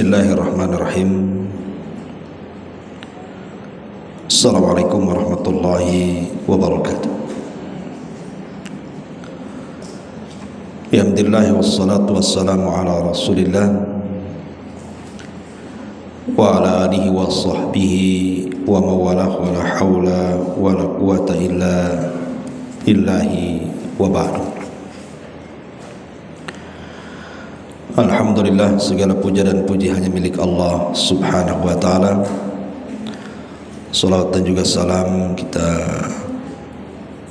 Bismillahirrahmanirrahim. Assalamualaikum warahmatullahi wabarakatuh. Alhamdulillah wassalatu wassalamu ala Rasulillah wa ala alihi wa sahbihi wa mawalah wa la hawla wa la quwata illa billahi wa ba'du. Alhamdulillah, segala puja dan puji hanya milik Allah subhanahu wa ta'ala. Salawat dan juga salam kita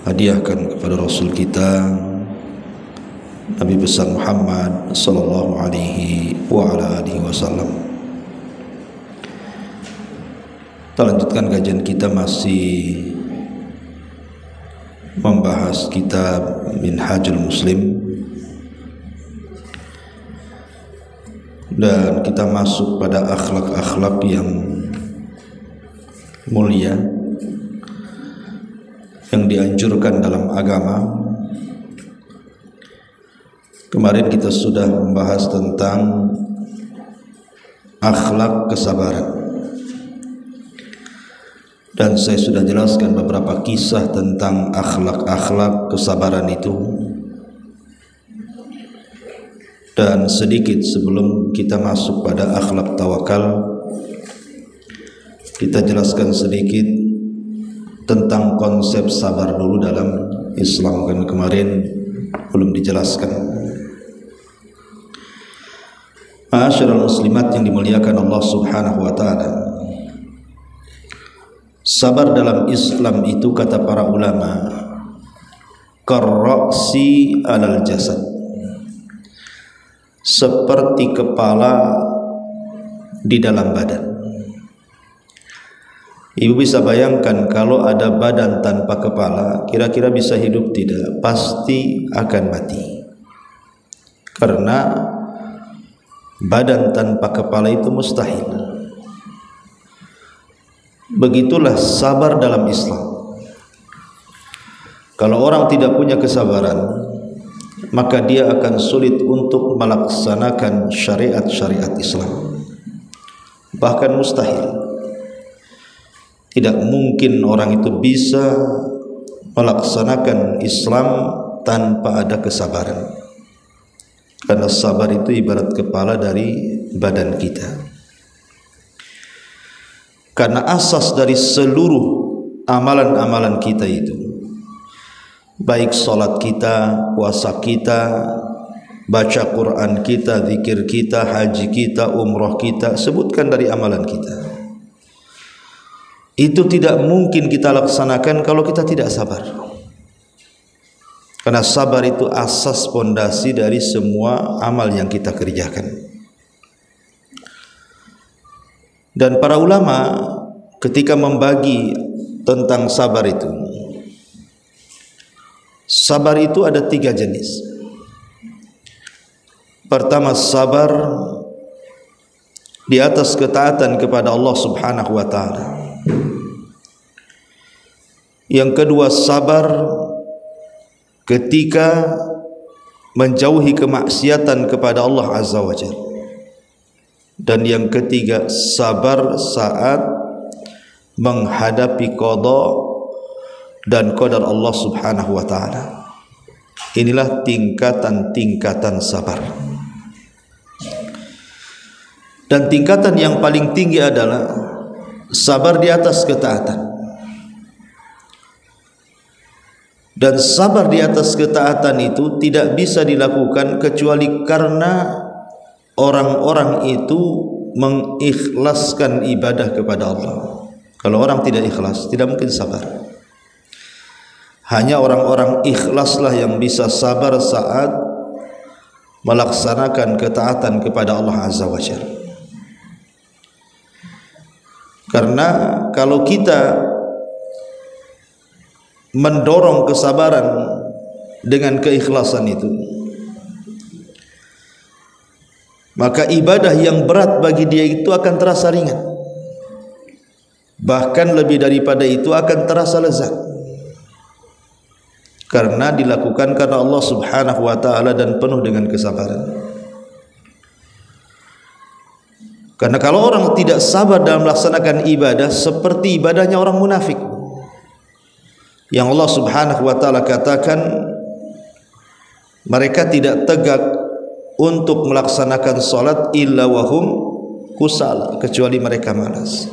hadiahkan kepada Rasul kita Nabi besar Muhammad sallallahu alaihi wa ala alihi wasallam. Kita lanjutkan kajian kita, masih membahas kitab Minhajul Muslim, dan kita masuk pada akhlak-akhlak yang mulia yang dianjurkan dalam agama. Kemarin kita sudah membahas tentang akhlak kesabaran, dan saya sudah jelaskan beberapa kisah tentang akhlak-akhlak kesabaran itu. Dan sedikit sebelum kita masuk pada akhlak tawakal, kita jelaskan sedikit tentang konsep sabar dulu dalam Islam, kan kemarin belum dijelaskan. Ma'asyiral muslimat yang dimuliakan Allah subhanahu wa ta'ala, sabar dalam Islam itu kata para ulama karra'si alal jasad, seperti kepala di dalam badan. Ibu bisa bayangkan kalau ada badan tanpa kepala, kira-kira bisa hidup tidak? Pasti akan mati. Karena badan tanpa kepala itu mustahil. Begitulah sabar dalam Islam. Kalau orang tidak punya kesabaran, maka dia akan sulit untuk melaksanakan syariat-syariat Islam. Bahkan mustahil. Tidak mungkin orang itu bisa melaksanakan Islam tanpa ada kesabaran. Karena sabar itu ibarat kepala dari badan kita. Karena asas dari seluruh amalan-amalan kita itu, baik salat kita, puasa kita, baca Quran kita, zikir kita, haji kita, umrah kita, sebutkan dari amalan kita, itu tidak mungkin kita laksanakan kalau kita tidak sabar. Karena sabar itu asas pondasi dari semua amal yang kita kerjakan. Dan para ulama ketika membagi tentang sabar itu, sabar itu ada 3 jenis. Pertama, sabar di atas ketaatan kepada Allah subhanahu wa ta'ala. Yang kedua, sabar ketika menjauhi kemaksiatan kepada Allah azza wa jalla. Dan yang ketiga, sabar saat menghadapi qada dan qadar Allah subhanahu wa ta'ala. Inilah tingkatan-tingkatan sabar. Dan tingkatan yang paling tinggi adalah sabar di atas ketaatan. Dan sabar di atas ketaatan itu tidak bisa dilakukan kecuali karena orang-orang itu mengikhlaskan ibadah kepada Allah. Kalau orang tidak ikhlas, tidak mungkin sabar. Hanya orang-orang ikhlaslah yang bisa sabar saat melaksanakan ketaatan kepada Allah azza wa jalla. Karena kalau kita mendorong kesabaran dengan keikhlasan itu, maka ibadah yang berat bagi dia itu akan terasa ringan. Bahkan lebih daripada itu akan terasa lezat. Karena dilakukan karena Allah subhanahu wa ta'ala dan penuh dengan kesabaran. Karena kalau orang tidak sabar dalam melaksanakan ibadah, seperti ibadahnya orang munafik yang Allah Subhanahu wa taala katakan mereka tidak tegak untuk melaksanakan salat illa wahum kusala, kecuali mereka malas.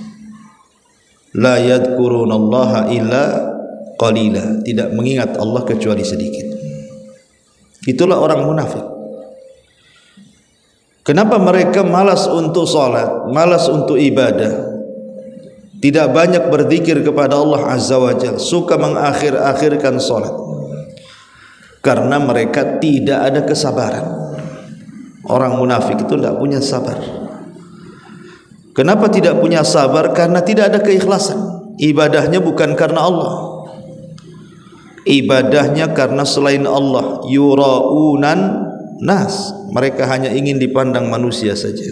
La yadhkurunallaha illa qalila, tidak mengingat Allah kecuali sedikit. Itulah orang munafik. Kenapa mereka malas untuk salat, malas untuk ibadah, tidak banyak berzikir kepada Allah Azza wa Jalla, suka mengakhir-akhirkan salat? Karena mereka tidak ada kesabaran. Orang munafik itu tidak punya sabar. Kenapa tidak punya sabar? Karena tidak ada keikhlasan. Ibadahnya bukan karena Allah, ibadahnya karena selain Allah. Yura'unan nas, mereka hanya ingin dipandang manusia saja.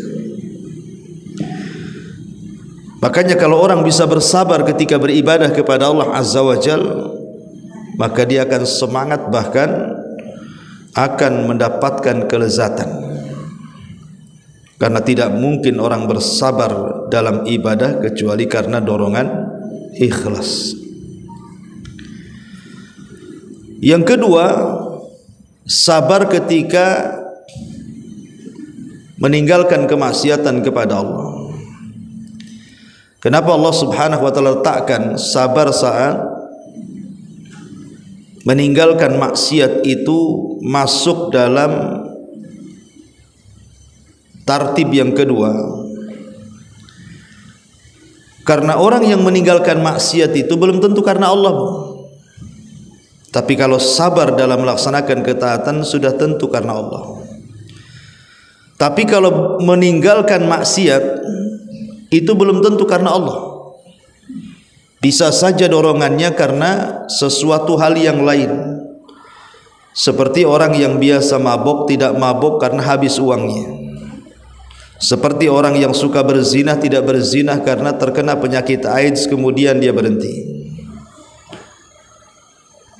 Makanya kalau orang bisa bersabar ketika beribadah kepada Allah Azza wa Jal, maka dia akan semangat, bahkan akan mendapatkan kelezatan. Karena tidak mungkin orang bersabar dalam ibadah kecuali karena dorongan ikhlas. Yang kedua, sabar ketika meninggalkan kemaksiatan kepada Allah. Kenapa Allah Subhanahu wa taala letakkan sabar saat meninggalkan maksiat itu masuk dalam tartib yang kedua? Karena orang yang meninggalkan maksiat itu belum tentu karena Allah, tapi kalau sabar dalam melaksanakan ketaatan sudah tentu karena Allah. Tapi kalau meninggalkan maksiat itu belum tentu karena Allah. Bisa saja dorongannya karena sesuatu hal yang lain. Seperti orang yang biasa mabok tidak mabok karena habis uangnya. Seperti orang yang suka berzina tidak berzina karena terkena penyakit AIDS kemudian dia berhenti.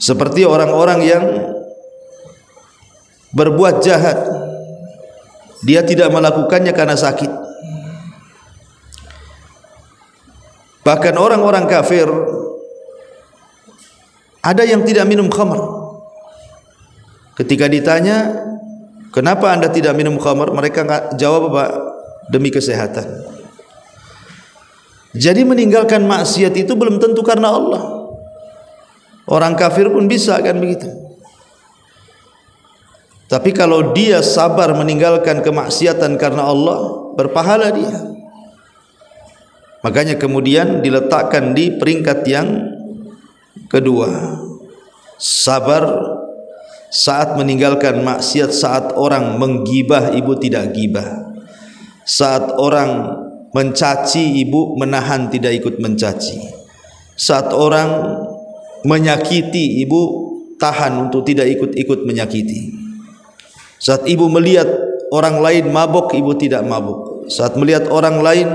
Seperti orang-orang yang berbuat jahat, dia tidak melakukannya karena sakit. Bahkan orang-orang kafir, ada yang tidak minum khamr. Ketika ditanya, kenapa anda tidak minum khamr? Mereka nggak jawab apa? Demi kesehatan. Jadi meninggalkan maksiat itu belum tentu karena Allah. Orang kafir pun bisa kan begitu. Tapi kalau dia sabar meninggalkan kemaksiatan karena Allah, berpahala dia. Makanya kemudian diletakkan di peringkat yang kedua. Sabar saat meninggalkan maksiat, saat orang menggibah ibu tidak gibah, saat orang mencaci ibu menahan tidak ikut mencaci, saat orang menyakiti ibu tahan untuk tidak ikut-ikut menyakiti, saat ibu melihat orang lain mabok ibu tidak mabok, saat melihat orang lain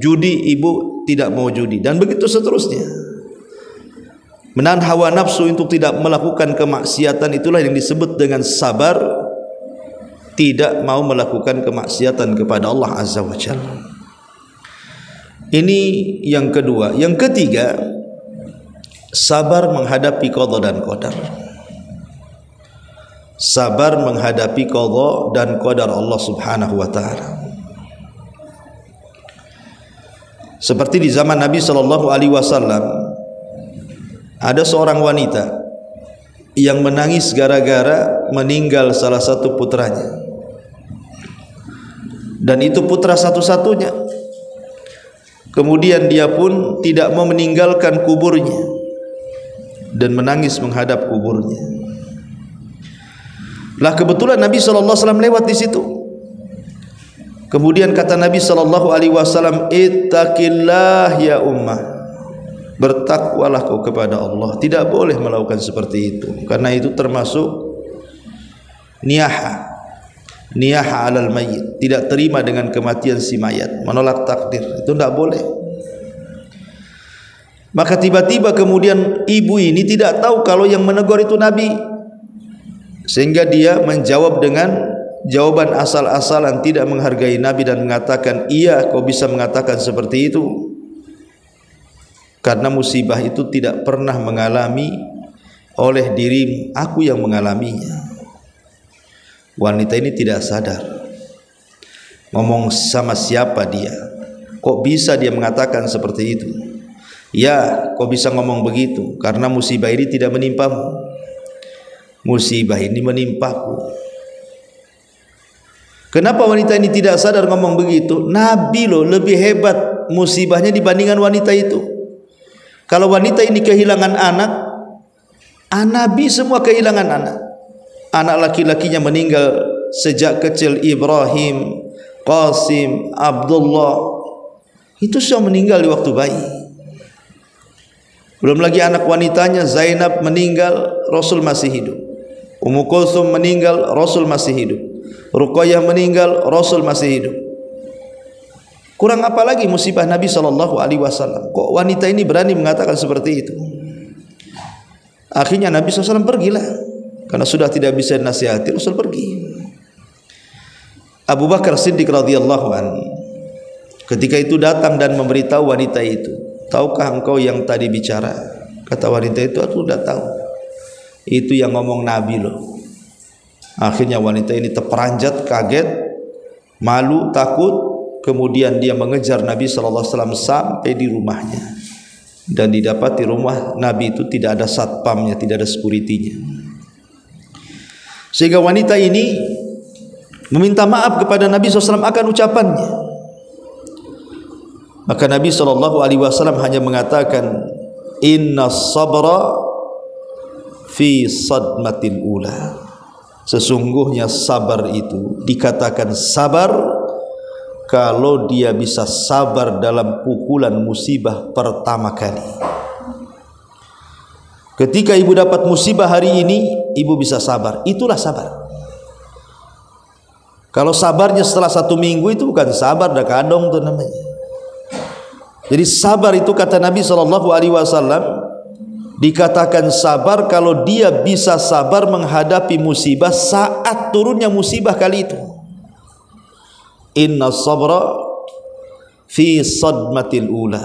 judi ibu tidak mau judi, dan begitu seterusnya. Menahan hawa nafsu untuk tidak melakukan kemaksiatan, itulah yang disebut dengan sabar, tidak mau melakukan kemaksiatan kepada Allah Azza wa Jalla. Ini yang kedua. Yang ketiga, sabar menghadapi qada dan qadar. Sabar menghadapi qada dan qadar Allah Subhanahu wa taala. Seperti di zaman Nabi sallallahu alaihi wasallam, ada seorang wanita yang menangis gara-gara meninggal salah satu putranya, dan itu putra satu-satunya. Kemudian dia pun tidak mau meninggalkan kuburnya dan menangis menghadap kuburnya. Lah kebetulan Nabi SAW lewat di situ. Kemudian kata Nabi SAW, ittaqillah ya ummah, bertakwalah kau kepada Allah. Tidak boleh melakukan seperti itu, karena itu termasuk niyaha alal mayyit, tidak terima dengan kematian si mayat, menolak takdir, itu tidak boleh. Maka tiba-tiba kemudian ibu ini tidak tahu kalau yang menegur itu Nabi, sehingga dia menjawab dengan jawaban asal-asalan, tidak menghargai Nabi dan mengatakan, iya kau bisa mengatakan seperti itu, karena musibah itu tidak pernah mengalami oleh dirimu, aku yang mengalaminya. Wanita ini tidak sadar ngomong sama siapa dia, kok bisa dia mengatakan seperti itu. Ya, kau bisa ngomong begitu karena musibah ini tidak menimpamu, musibah ini menimpaku. Kenapa wanita ini tidak sadar ngomong begitu? Nabi loh lebih hebat musibahnya dibandingkan wanita itu. Kalau wanita ini kehilangan anak, Nabi semua kehilangan anak. Anak laki-lakinya meninggal sejak kecil, Ibrahim, Qasim, Abdullah, itu semua meninggal di waktu bayi. Belum lagi anak wanitanya Zainab meninggal, Rasul masih hidup. Ummu Kulsum meninggal, Rasul masih hidup. Ruqayyah meninggal, Rasul masih hidup. Kurang apa lagi musibah Nabi SAW? Kok wanita ini berani mengatakan seperti itu? Akhirnya Nabi SAW pergilah, karena sudah tidak bisa dinasihati, Rasul pergi. Abu Bakar Siddiq radhiyallahu anhu ketika itu datang dan memberitahu wanita itu, tahukah engkau yang tadi bicara? Kata wanita itu, aku sudah tahu, itu yang ngomong Nabi loh. Akhirnya wanita ini terperanjat, kaget, malu, takut. Kemudian dia mengejar Nabi SAW sampai di rumahnya, dan didapati rumah Nabi itu tidak ada satpamnya, tidak ada sekuritinya. Sehingga wanita ini meminta maaf kepada Nabi SAW akan ucapannya. Maka Nabi SAW hanya mengatakan, inna sabra fi sadmatil ula. Sesungguhnya sabar itu dikatakan sabar kalau dia bisa sabar dalam pukulan musibah pertama kali. Ketika ibu dapat musibah hari ini, ibu bisa sabar, itulah sabar. Kalau sabarnya setelah 1 minggu, itu bukan sabar, dah kadong tuh namanya. Jadi sabar itu kata Nabi SAW, dikatakan sabar kalau dia bisa sabar menghadapi musibah saat turunnya musibah kali itu. Inna sabra fi sadmatil ula.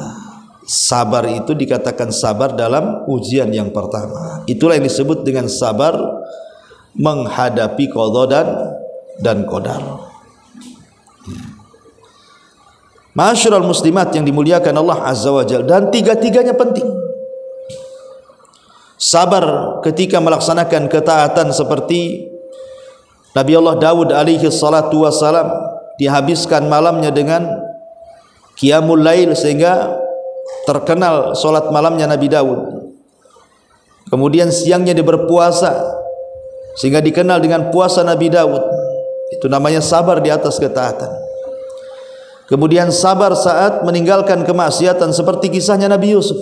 Sabar itu dikatakan sabar dalam ujian yang pertama. Itulah yang disebut dengan sabar menghadapi qada dan qadar. Ma'asyiral muslimat yang dimuliakan Allah Azza wa Jalla, dan tiga-tiganya penting. Sabar ketika melaksanakan ketaatan seperti Nabi Allah Daud alaihi salatu wassalam, dihabiskan malamnya dengan qiyamul lail sehingga terkenal solat malamnya Nabi Daud. Kemudian siangnya dia berpuasa sehingga dikenal dengan puasa Nabi Daud. Itu namanya sabar di atas ketaatan. Kemudian sabar saat meninggalkan kemaksiatan seperti kisahnya Nabi Yusuf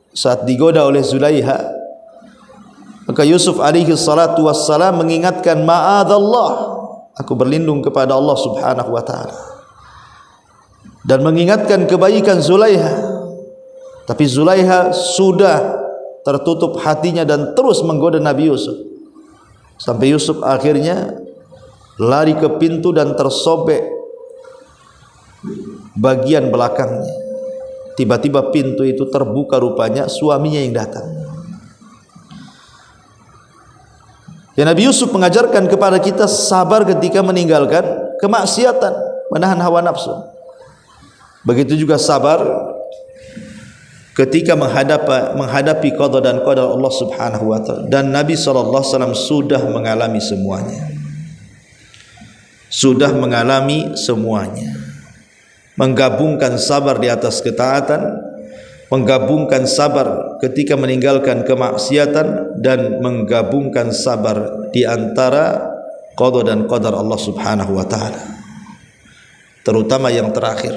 saat digoda oleh Zulaiha. Maka Yusuf alaihi salatu wassalam mengingatkan, ma'adallah, aku berlindung kepada Allah subhanahu wa ta'ala, dan mengingatkan kebaikan Zulaiha. Tapi Zulaiha sudah tertutup hatinya dan terus menggoda Nabi Yusuf, sampai Yusuf akhirnya lari ke pintu dan tersobek bagian belakangnya. Tiba-tiba pintu itu terbuka, rupanya suaminya yang datang. Ya, Nabi Yusuf mengajarkan kepada kita sabar ketika meninggalkan kemaksiatan, menahan hawa nafsu. Begitu juga sabar ketika menghadapi qada dan qadar Allah Subhanahu wa taala. Dan Nabi SAW sudah mengalami semuanya. Sudah mengalami semuanya. Menggabungkan sabar di atas ketaatan, menggabungkan sabar ketika meninggalkan kemaksiatan, dan menggabungkan sabar di antara qada dan qadar Allah Subhanahu wa taala. Terutama yang terakhir,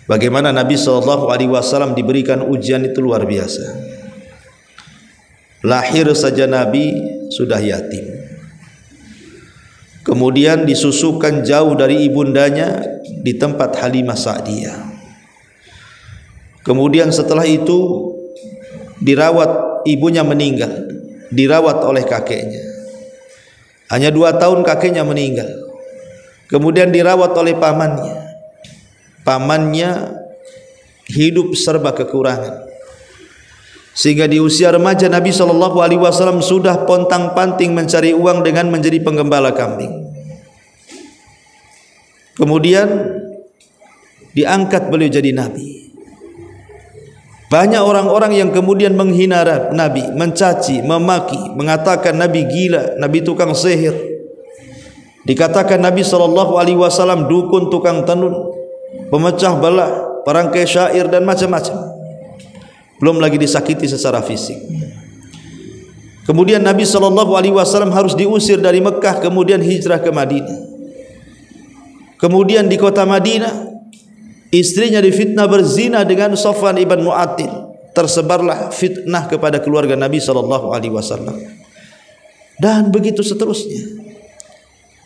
bagaimana Nabi SAW diberikan ujian itu luar biasa. Lahir saja Nabi sudah yatim, kemudian disusukan jauh dari ibundanya di tempat Halimah Sa'diyah. Kemudian setelah itu dirawat, ibunya meninggal, dirawat oleh kakeknya. Hanya 2 tahun kakeknya meninggal. Kemudian dirawat oleh pamannya. Pamannya hidup serba kekurangan, sehingga di usia remaja Nabi SAW sudah pontang-panting mencari uang dengan menjadi penggembala kambing. Kemudian diangkat beliau jadi Nabi. Banyak orang-orang yang kemudian menghina Nabi, mencaci, memaki, mengatakan Nabi gila, Nabi tukang sihir. Dikatakan Nabi SAW dukun, tukang tenun, pemecah belah, perangkai syair dan macam-macam. Belum lagi disakiti secara fisik. Kemudian Nabi SAW harus diusir dari Mekah, kemudian hijrah ke Madinah. Kemudian di kota Madinah istrinya difitnah berzina dengan Safwan ibn Mu'attil. Tersebarlah fitnah kepada keluarga Nabi SAW. Dan begitu seterusnya.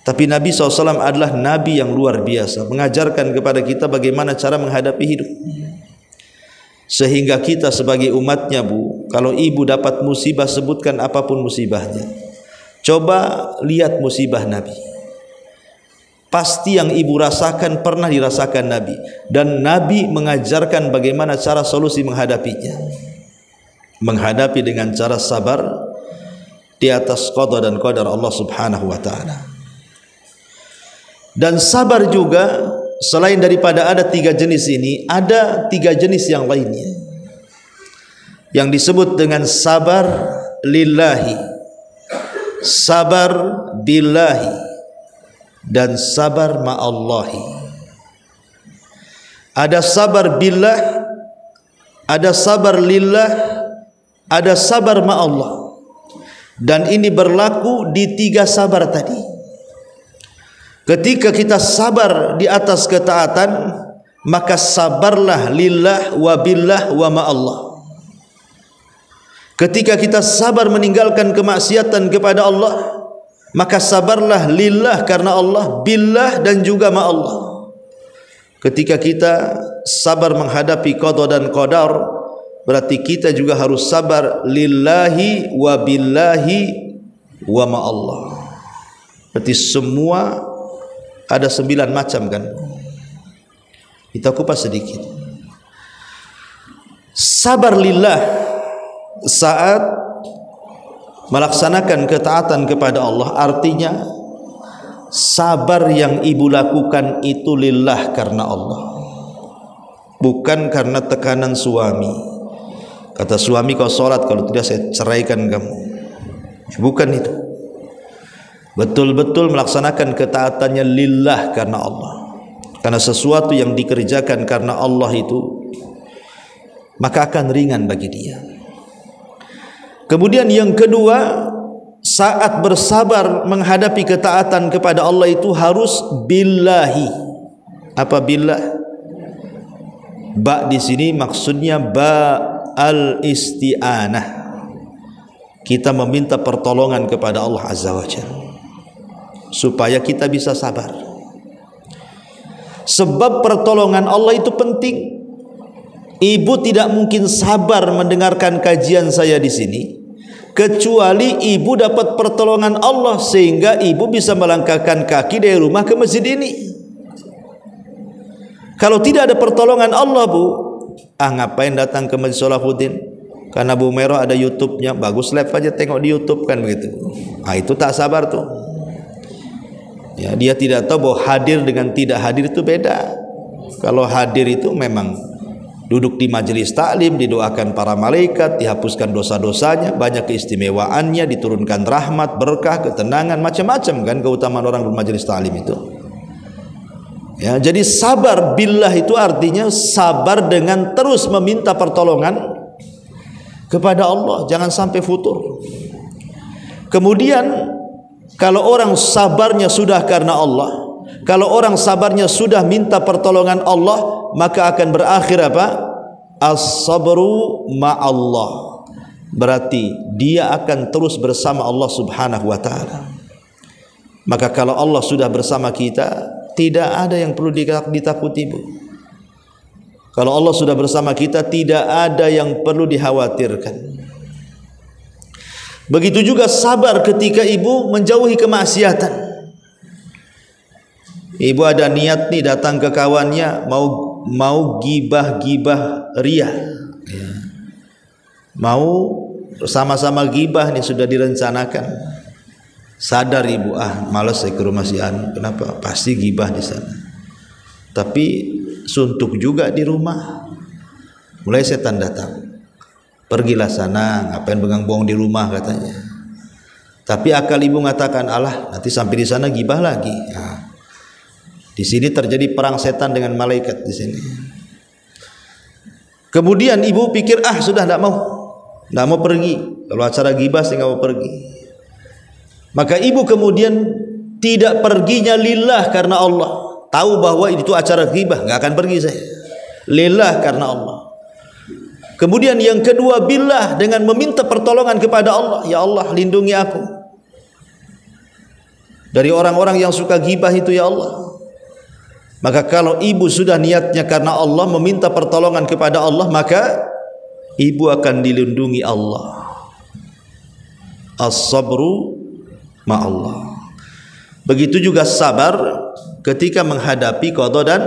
Tapi Nabi SAW adalah Nabi yang luar biasa, mengajarkan kepada kita bagaimana cara menghadapi hidup. Sehingga kita sebagai umatnya, Bu, kalau ibu dapat musibah, sebutkan apapun musibahnya. Coba lihat musibah Nabi. Pasti yang ibu rasakan pernah dirasakan Nabi, dan Nabi mengajarkan bagaimana cara solusi menghadapinya. Menghadapi dengan cara sabar di atas qada dan qadar Allah Subhanahu wa taala. Dan sabar juga, selain daripada ada 3 jenis ini, ada 3 jenis yang lainnya yang disebut dengan sabar lillahi, sabar billahi, dan sabar ma'allahi. Ada sabar billah, ada sabar lillah, ada sabar ma'allah. Dan ini berlaku di 3 sabar tadi. Ketika kita sabar di atas ketaatan, maka sabarlah lillah wa billah wa ma'allah. Ketika kita sabar meninggalkan kemaksiatan kepada Allah, maka sabarlah lillah karena Allah, billah dan juga ma'allah. Ketika kita sabar menghadapi qada dan qadar, berarti kita juga harus sabar lillahi wa billahi wa ma'allah. Berarti semua ada 9 macam kan. Kita kupas sedikit. Sabar lillah saat melaksanakan ketaatan kepada Allah, artinya sabar yang ibu lakukan itu lillah karena Allah, bukan karena tekanan suami. Kata suami, kau sholat, kalau tidak saya ceraikan kamu. Bukan itu. Betul-betul melaksanakan ketaatannya lillah karena Allah. Karena sesuatu yang dikerjakan karena Allah itu, maka akan ringan bagi dia. Kemudian yang kedua, saat bersabar menghadapi ketaatan kepada Allah itu harus billahi. Apa billah? Ba di sini maksudnya ba al-isti'anah. Kita meminta pertolongan kepada Allah Azza wa Jalla supaya kita bisa sabar. Sebab pertolongan Allah itu penting. Ibu tidak mungkin sabar mendengarkan kajian saya di sini kecuali ibu dapat pertolongan Allah, sehingga ibu bisa melangkahkan kaki dari rumah ke masjid ini. Kalau tidak ada pertolongan Allah, Bu, ngapain datang ke Masjid Sholahuddin? Karena Bu Mero ada YouTube-nya, bagus, live aja tengok di YouTube kan begitu. Itu tak sabar tuh. Ya, dia tidak tahu bahwa hadir dengan tidak hadir itu beda. Kalau hadir itu memang duduk di majelis taklim, didoakan para malaikat, dihapuskan dosa-dosanya, banyak keistimewaannya, diturunkan rahmat, berkah, ketenangan, macam-macam kan keutamaan orang bermajelis taklim itu. Ya, jadi sabar billah itu artinya sabar dengan terus meminta pertolongan kepada Allah, jangan sampai futur. Kemudian kalau orang sabarnya sudah karena Allah, kalau orang sabarnya sudah minta pertolongan Allah, maka akan berakhir apa? As-sabru ma'allah. Berarti dia akan terus bersama Allah Subhanahu wa ta'ala. Maka kalau Allah sudah bersama kita, tidak ada yang perlu ditakuti, Bu. Kalau Allah sudah bersama kita, tidak ada yang perlu dikhawatirkan. Begitu juga sabar ketika ibu menjauhi kemaksiatan. Ibu ada niat nih datang ke kawannya mau gibah ria, ya. Mau sama-sama gibah nih sudah direncanakan. Sadar ibu, malas saya ke rumah si Anu. Kenapa? Pasti gibah di sana. Tapi suntuk juga di rumah. Mulai setan datang. Pergilah sana, ngapain bengang bohong di rumah katanya. Tapi akal ibu mengatakan, alah nanti sampai di sana gibah lagi. Nah, di sini terjadi perang setan dengan malaikat di sini. Kemudian ibu pikir, sudah tidak mau pergi. Kalau acara gibah saya nggak mau pergi. Maka ibu kemudian tidak perginya lillah karena Allah. Tahu bahwa itu acara gibah, nggak akan pergi saya. Lillah karena Allah. Kemudian yang kedua, billah, dengan meminta pertolongan kepada Allah. Ya Allah, lindungi aku dari orang-orang yang suka gibah itu ya Allah. Maka kalau ibu sudah niatnya karena Allah, meminta pertolongan kepada Allah, maka ibu akan dilindungi Allah. As-sabru ma'allah. Begitu juga sabar ketika menghadapi qada dan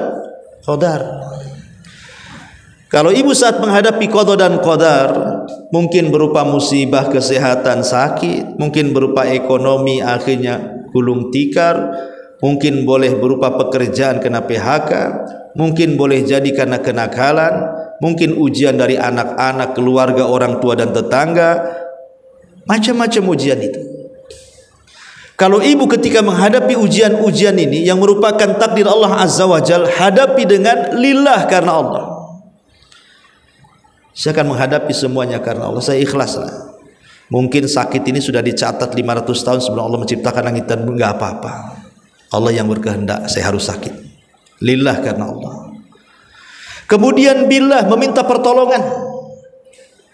qadar. Kalau ibu saat menghadapi qada dan qadar, mungkin berupa musibah kesehatan sakit, mungkin berupa ekonomi akhirnya gulung tikar, mungkin boleh berupa pekerjaan kena PHK, mungkin boleh jadi karena kenakalan, mungkin ujian dari anak-anak, keluarga, orang tua dan tetangga, macam-macam ujian itu. Kalau ibu ketika menghadapi ujian-ujian ini yang merupakan takdir Allah Azza wa Jalla, hadapi dengan lillah karena Allah. Saya akan menghadapi semuanya karena Allah, saya ikhlaslah. Mungkin sakit ini sudah dicatat 500 tahun sebelum Allah menciptakan langit dan bumi, enggak apa-apa. Allah yang berkehendak saya harus sakit. Lillah karena Allah. Kemudian billah, meminta pertolongan.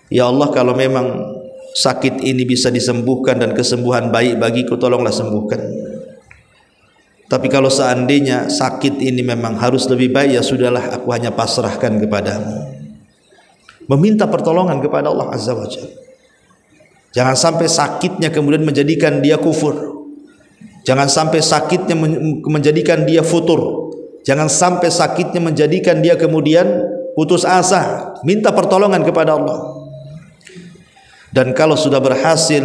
Ya Allah, kalau memang sakit ini bisa disembuhkan dan kesembuhan baik bagiku, tolonglah sembuhkan. Tapi kalau seandainya sakit ini memang harus lebih baik, ya sudahlah, aku hanya pasrahkan kepadamu. Meminta pertolongan kepada Allah Azza wa Jalla. Jangan sampai sakitnya kemudian menjadikan dia kufur. Jangan sampai sakitnya menjadikan dia futur. Jangan sampai sakitnya menjadikan dia kemudian putus asa. Minta pertolongan kepada Allah. Dan kalau sudah berhasil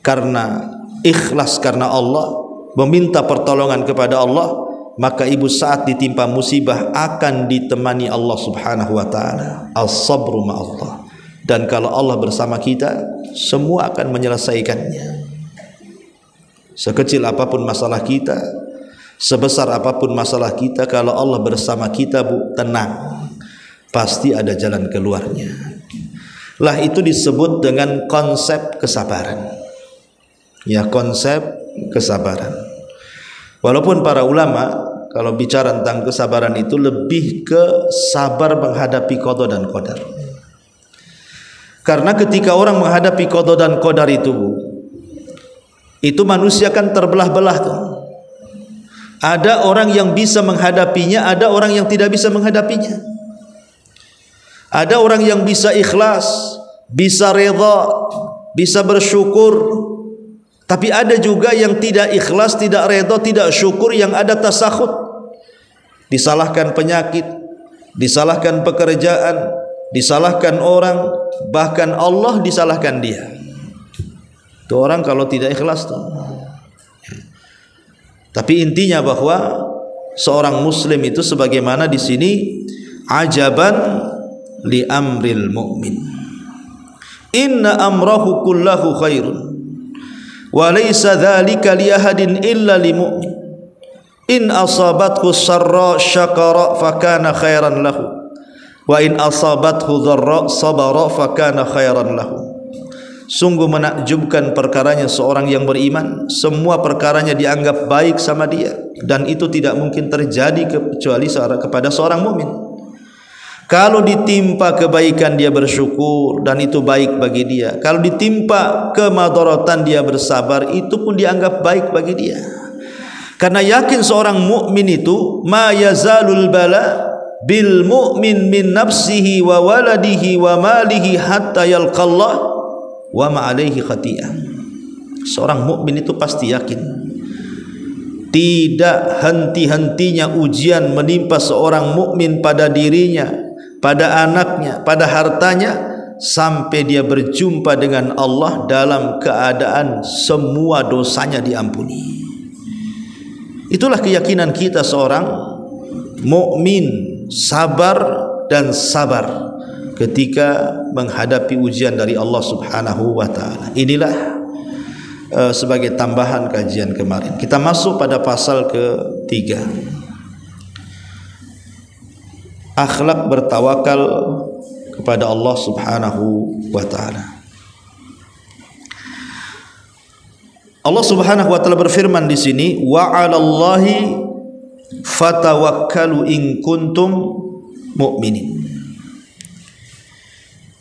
karena ikhlas karena Allah, meminta pertolongan kepada Allah, maka ibu saat ditimpa musibah akan ditemani Allah Subhanahu wa taala. As-sabru ma'allah. Dan kalau Allah bersama kita, semua akan menyelesaikannya. Sekecil apapun masalah kita, sebesar apapun masalah kita, kalau Allah bersama kita, Bu, tenang. Pasti ada jalan keluarnya. Lah itu disebut dengan konsep kesabaran. Ya, konsep kesabaran. Walaupun para ulama kalau bicara tentang kesabaran itu lebih ke sabar menghadapi qada dan qadar. Karena ketika orang menghadapi qada dan qadar itu manusia kan terbelah-belah tuh. Ada orang yang bisa menghadapinya, ada orang yang tidak bisa menghadapinya. Ada orang yang bisa ikhlas, bisa redha, bisa bersyukur. Tapi ada juga yang tidak ikhlas, tidak redha, tidak syukur, yang ada tasakhut. Disalahkan penyakit, disalahkan pekerjaan, disalahkan orang, bahkan Allah disalahkan dia. Itu orang kalau tidak ikhlas tuh. Tapi intinya bahwa seorang muslim itu sebagaimana di sini, ajaban li amril mu'min. Inna amrahu kullahu khairun. Wa laysa dzalika li ahadin illa lil mu'min. In asabathu sarra syakara fakana khairan lahu wa in asabathu dharra sabara fakana khairan lahu. Sungguh menakjubkan perkaranya seorang yang beriman, semua perkaranya dianggap baik sama dia, dan itu tidak mungkin terjadi kecuali kepada seorang mukmin. Kalau ditimpa kebaikan dia bersyukur dan itu baik bagi dia. Kalau ditimpa kemadaratan dia bersabar, itu pun dianggap baik bagi dia. Karena yakin seorang mukmin itu ma yazalul bala bil mu'min min nafsihi wa waladihi wa malihi hatta yalqallah wa ma alaihi khati'ah. Seorang mukmin itu pasti yakin tidak henti-hentinya ujian menimpa seorang mukmin pada dirinya, pada anaknya, pada hartanya, sampai dia berjumpa dengan Allah dalam keadaan semua dosanya diampuni. Itulah keyakinan kita seorang mukmin, sabar dan sabar ketika menghadapi ujian dari Allah Subhanahu wa taala. Inilah sebagai tambahan kajian kemarin. Kita masuk pada pasal ke-3. Akhlak bertawakal kepada Allah Subhanahu wa taala. Allah Subhanahu wa taala berfirman di sini, wa 'alallahi fatawakkalu in kuntum mu'minin.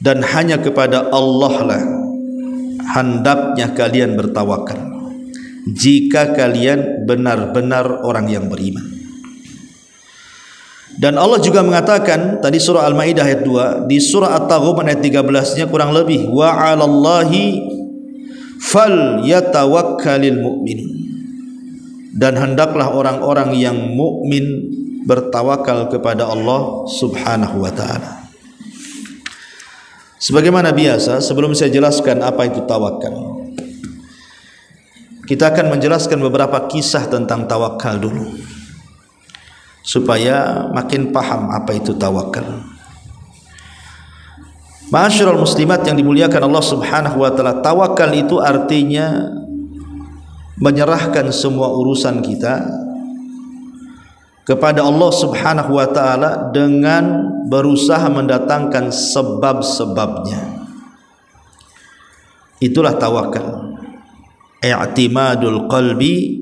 Dan hanya kepada Allah lah hendaknya kalian bertawakal jika kalian benar-benar orang yang beriman. Dan Allah juga mengatakan tadi surah Al-Maidah ayat 2, di surah At-Taghabun ayat 13-nya kurang lebih, wa 'alallahi falyatawakkalul mu'minun. Dan hendaklah orang-orang yang mukmin bertawakal kepada Allah Subhanahu wa taala. Sebagaimana biasa, sebelum saya jelaskan apa itu tawakal, kita akan menjelaskan beberapa kisah tentang tawakal dulu, supaya makin paham apa itu tawakal. Ma'asyiral muslimat yang dimuliakan Allah Subhanahu wa taala, tawakal itu artinya menyerahkan semua urusan kita kepada Allah Subhanahu wa taala dengan berusaha mendatangkan sebab-sebabnya. Itulah tawakal. I'timadul qalbi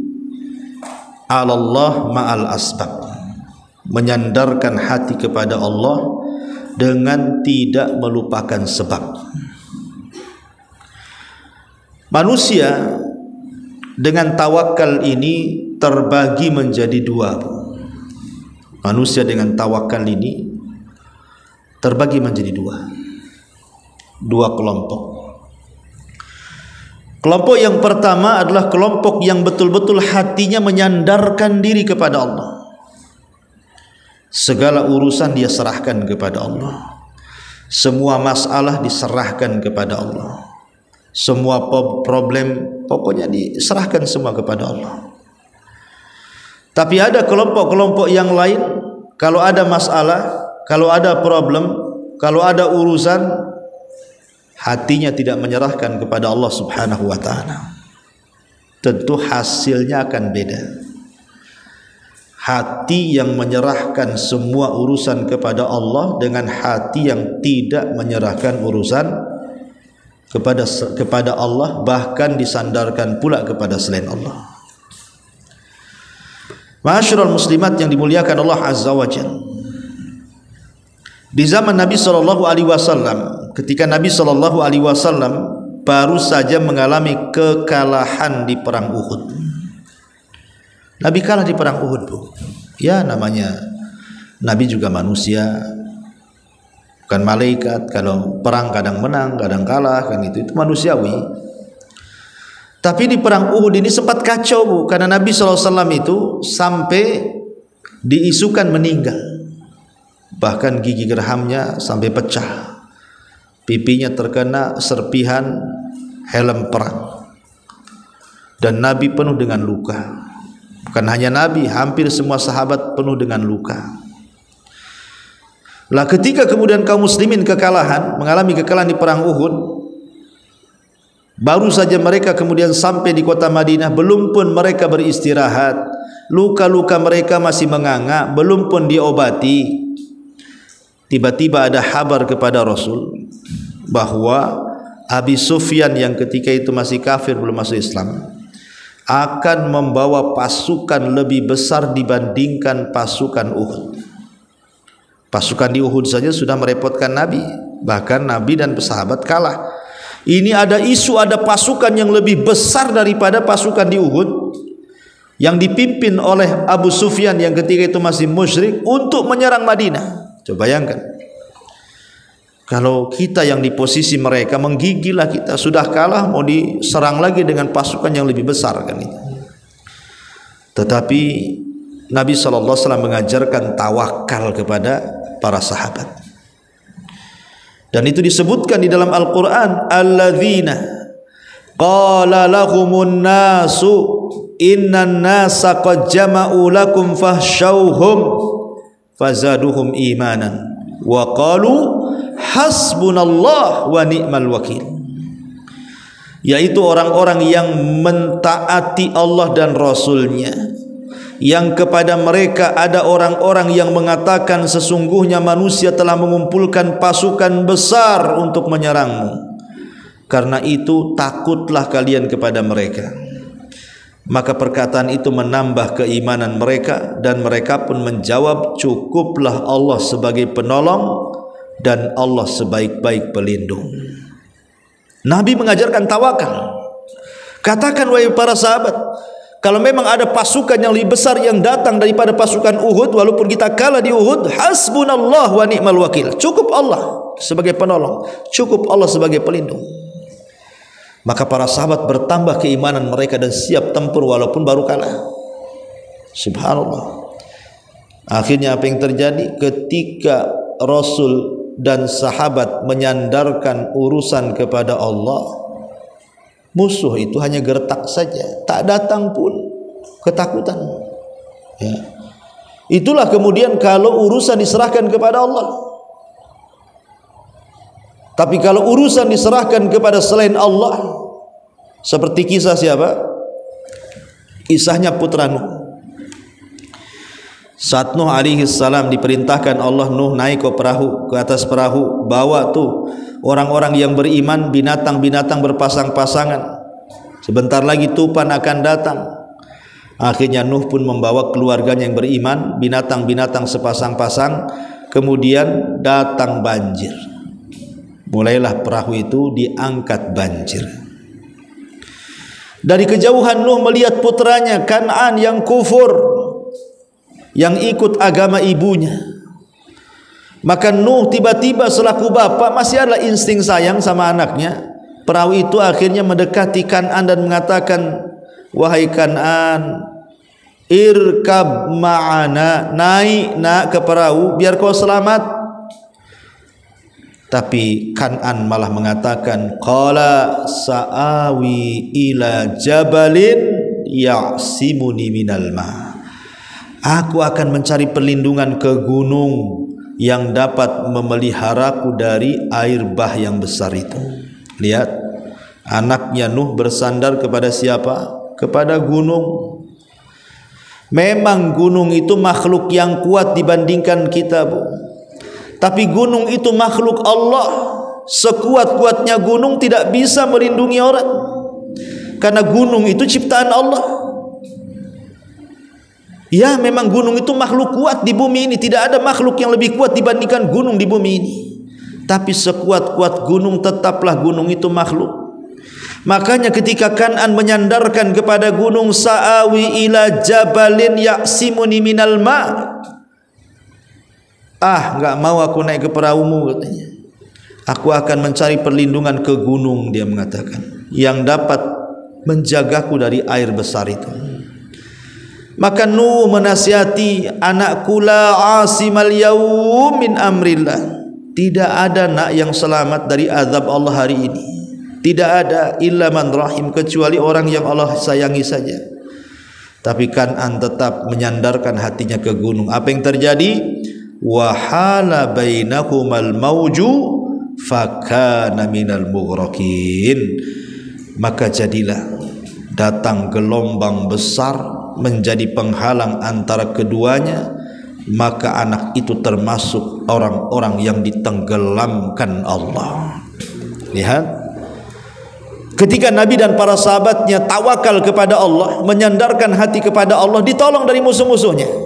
'ala Allah ma'al asbab. Menyandarkan hati kepada Allah dengan tidak melupakan sebab. Manusia dengan tawakal ini terbagi menjadi dua. Manusia dengan tawakal ini terbagi menjadi dua kelompok. Kelompok yang pertama adalah kelompok yang betul-betul hatinya menyandarkan diri kepada Allah. Segala urusan dia serahkan kepada Allah. Semua masalah diserahkan kepada Allah. Semua problem pokoknya diserahkan semua kepada Allah. Tapi ada kelompok-kelompok yang lain, kalau ada masalah, kalau ada problem, kalau ada urusan, hatinya tidak menyerahkan kepada Allah Subhanahu wa taala. Tentu hasilnya akan beda. Hati yang menyerahkan semua urusan kepada Allah dengan hati yang tidak menyerahkan urusan kepada Allah, bahkan disandarkan pula kepada selain Allah. Ma'asyiral muslimat yang dimuliakan Allah Azza wa Jalla, di zaman Nabi sallallahu alaihi wasallam, ketika Nabi sallallahu alaihi wasallam baru saja mengalami kekalahan di perang Uhud. Nabi kalah di perang Uhud, Bu. Ya, namanya Nabi juga manusia, bukan malaikat. Kalau perang kadang menang, kadang kalah, kan itu manusiawi. Tapi di perang Uhud ini sempat kacau, Bu, karena Nabi SAW itu sampai diisukan meninggal. Bahkan gigi gerhamnya sampai pecah, pipinya terkena serpihan helm perang, dan Nabi penuh dengan luka. Bukan hanya Nabi, hampir semua sahabat penuh dengan luka. Lah ketika kemudian kaum muslimin mengalami kekalahan di perang Uhud, baru saja mereka kemudian sampai di kota Madinah, belum pun mereka beristirahat, luka-luka mereka masih menganga, belum pun diobati. Tiba-tiba ada kabar kepada Rasul bahwa Abi Sufyan yang ketika itu masih kafir, belum masuk Islam, akan membawa pasukan lebih besar dibandingkan pasukan Uhud. Pasukan di Uhud saja sudah merepotkan Nabi, bahkan Nabi dan sahabat kalah. Ini ada isu ada pasukan yang lebih besar daripada pasukan di Uhud, yang dipimpin oleh Abu Sufyan yang ketika itu masih musyrik, untuk menyerang Madinah. Coba bayangkan, Kalau kita yang di posisi mereka, menggigillah kita. Sudah kalah mau diserang lagi dengan pasukan yang lebih besar kan itu. Tetapi Nabi SAW mengajarkan tawakal kepada para sahabat. Dan itu disebutkan di dalam Al-Quran, alladzina qala lahumun nasu innan nasa qad jama'u lakum fahsyauhum fazaduhum imanan wa qalu hasbunallah wa ni'mal wakil. Yaitu orang-orang yang mentaati Allah dan Rasulnya, yang kepada mereka ada orang-orang yang mengatakan sesungguhnya manusia telah mengumpulkan pasukan besar untuk menyerangmu, karena itu takutlah kalian kepada mereka. Maka perkataan itu menambah keimanan mereka, dan mereka pun menjawab, cukuplah Allah sebagai penolong dan Allah sebaik-baik pelindung. Nabi mengajarkan tawakal. Katakan wahai para sahabat, kalau memang ada pasukan yang lebih besar yang datang daripada pasukan Uhud, walaupun kita kalah di Uhud, hasbunallah wa ni'mal wakil. Cukup Allah sebagai penolong, cukup Allah sebagai pelindung. Maka para sahabat bertambah keimanan mereka dan siap tempur walaupun baru kalah. Subhanallah. Akhirnya apa yang terjadi? Ketika Rasul dan sahabat menyandarkan urusan kepada Allah, musuh itu hanya gertak saja, tak datang pun ketakutan. Ya. Itulah kemudian kalau urusan diserahkan kepada Allah. Tapi kalau urusan diserahkan kepada selain Allah, seperti kisah siapa? Kisahnya putra Nuh. Saat Nuh alaihi salam diperintahkan Allah, Nuh naik ke perahu, ke atas perahu, bawa tuh orang-orang yang beriman, binatang-binatang berpasang-pasangan. Sebentar lagi tupan akan datang. Akhirnya Nuh pun membawa keluarganya yang beriman, binatang-binatang sepasang-pasang. Kemudian datang banjir. Mulailah perahu itu diangkat banjir. Dari kejauhan Nuh melihat putranya Kan'an yang kufur, yang ikut agama ibunya. Maka Nuh tiba-tiba selaku bapak masih ada insting sayang sama anaknya. Perahu itu akhirnya mendekati Kan'an dan mengatakan, wahai Kan'an, irkab ma'ana, naik nak ke perahu biar kau selamat. Tapi Kan'an malah mengatakan, qala sa'awi ila jabalin ya'simuni minal ma'. Aku akan mencari perlindungan ke gunung yang dapat memeliharaku dari air bah yang besar itu. Lihat, anaknya Nuh bersandar kepada siapa? Kepada gunung. Memang gunung itu makhluk yang kuat dibandingkan kita, Bu. Tapi gunung itu makhluk Allah. Sekuat-kuatnya gunung tidak bisa melindungi orang, karena gunung itu ciptaan Allah. Ya, memang gunung itu makhluk kuat di bumi ini. Tidak ada makhluk yang lebih kuat dibandingkan gunung di bumi ini. Tapi sekuat-kuat gunung, tetaplah gunung itu makhluk. Makanya ketika Kan'an menyandarkan kepada gunung, sa'awi ila jabalin ya'simuni minal ma'. Enggak mau aku naik ke perahumu, katanya. Aku akan mencari perlindungan ke gunung, dia mengatakan, yang dapat menjagaku dari air besar itu. Maka Nuh menasihati, anakku la asimal yaum min amrillah. Tidak ada nak yang selamat dari azab Allah hari ini. Tidak ada illa man rahim, kecuali orang yang Allah sayangi saja. Tapi Kan'an tetap menyandarkan hatinya ke gunung. Apa yang terjadi? Wahala bainahumal mauju fakana minal mughraqin. Maka jadilah datang gelombang besar menjadi penghalang antara keduanya, maka anak itu termasuk orang-orang yang ditenggelamkan Allah. Lihat, ketika Nabi dan para sahabatnya tawakal kepada Allah, menyandarkan hati kepada Allah, ditolong dari musuh-musuhnya.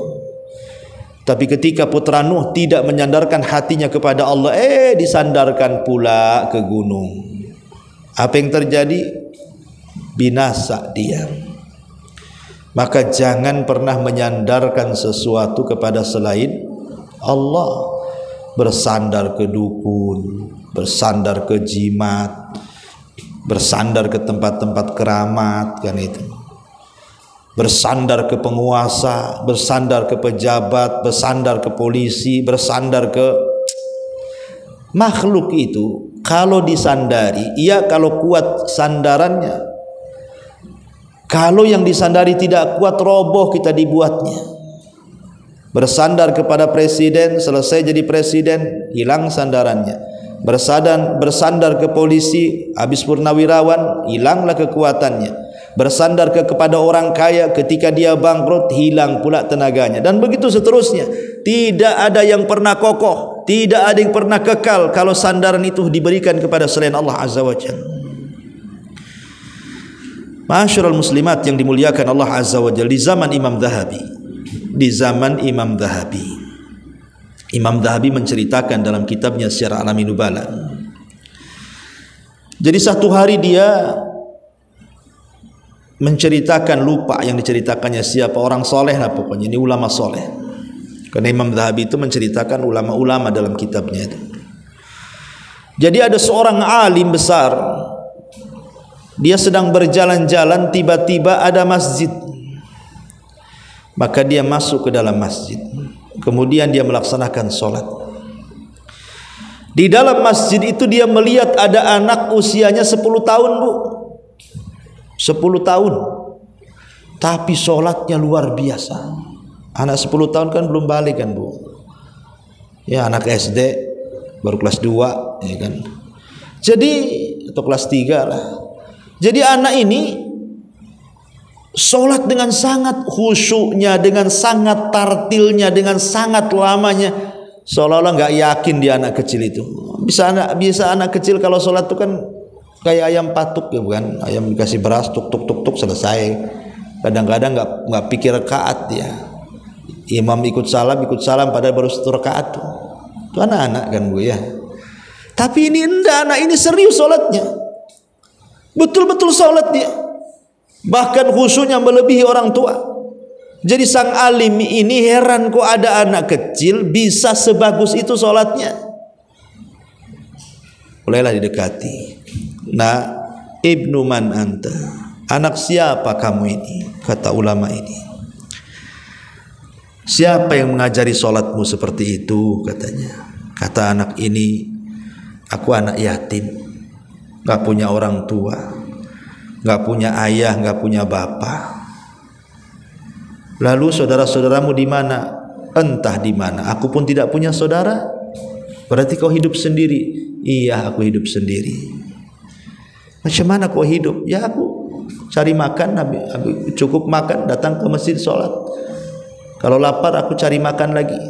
Tapi ketika putra Nuh tidak menyandarkan hatinya kepada Allah, disandarkan pula ke gunung. Apa yang terjadi? Binasa dia. Maka jangan pernah menyandarkan sesuatu kepada selain Allah. bersandar ke dukun, bersandar ke jimat, bersandar ke tempat-tempat keramat, kan itu. Bersandar ke penguasa, bersandar ke pejabat, bersandar ke polisi, bersandar ke makhluk itu. Kalau disandari, ia kalau kuat sandarannya. Kalau yang disandari tidak kuat, roboh kita dibuatnya. Bersandar kepada presiden, selesai jadi presiden, hilang sandarannya. Bersandar ke polisi, habis purnawirawan, hilanglah kekuatannya. Bersandar kepada orang kaya, ketika dia bangkrut, hilang pula tenaganya. Dan begitu seterusnya. Tidak ada yang pernah kokoh, tidak ada yang pernah kekal kalau sandaran itu diberikan kepada selain Allah Azza wa Jalla. Ma'asyiral muslimat yang dimuliakan Allah Azza wa Jalla, di zaman Imam Dhahabi, Imam Dhahabi menceritakan dalam kitabnya Syiar A'lamin Nubala. Jadi satu hari dia menceritakan, lupa yang diceritakannya siapa, orang soleh lah pokoknya, ini ulama soleh. Karena Imam Dhahabi itu menceritakan ulama-ulama dalam kitabnya itu. Jadi ada seorang alim besar, dia sedang berjalan-jalan, tiba-tiba ada masjid. Maka dia masuk ke dalam masjid, kemudian dia melaksanakan sholat. Di dalam masjid itu dia melihat ada anak usianya 10 tahun, Bu. 10 tahun, tapi sholatnya luar biasa. Anak 10 tahun kan belum balik kan, Bu. Ya, anak SD baru kelas 2, ya kan. Jadi atau kelas 3 lah. Jadi anak ini sholat dengan sangat khusyuknya, dengan sangat tartilnya, dengan sangat lamanya, seolah-olah nggak yakin dia anak kecil itu. Bisa anak kecil kalau sholat itu kan kayak ayam patuk, ya bukan? Ayam dikasih beras, tuk tuk tuk tuk, selesai. Kadang-kadang nggak pikir rakaat dia. Imam ikut salam padahal baru 1 rakaat tuh. Itu anak-anak kan, Bu, ya. Tapi ini enggak, anak ini serius sholatnya. Betul-betul sholat dia. Bahkan khusyuknya melebihi orang tua. Jadi sang alim ini heran, kok ada anak kecil bisa sebagus itu sholatnya. Mulailah didekati. Nah, ibnu man anta, anak siapa kamu ini? Kata ulama ini, siapa yang mengajari sholatmu seperti itu? Katanya. Kata anak ini, aku anak yatim, gak punya orang tua, gak punya ayah, gak punya bapak. Lalu saudara-saudaramu di mana? Entah di mana. Aku pun tidak punya saudara. Berarti kau hidup sendiri? Iya, aku hidup sendiri. Macam mana kau hidup? Ya, aku cari makan, cukup makan, datang ke masjid sholat. Kalau lapar aku cari makan lagi.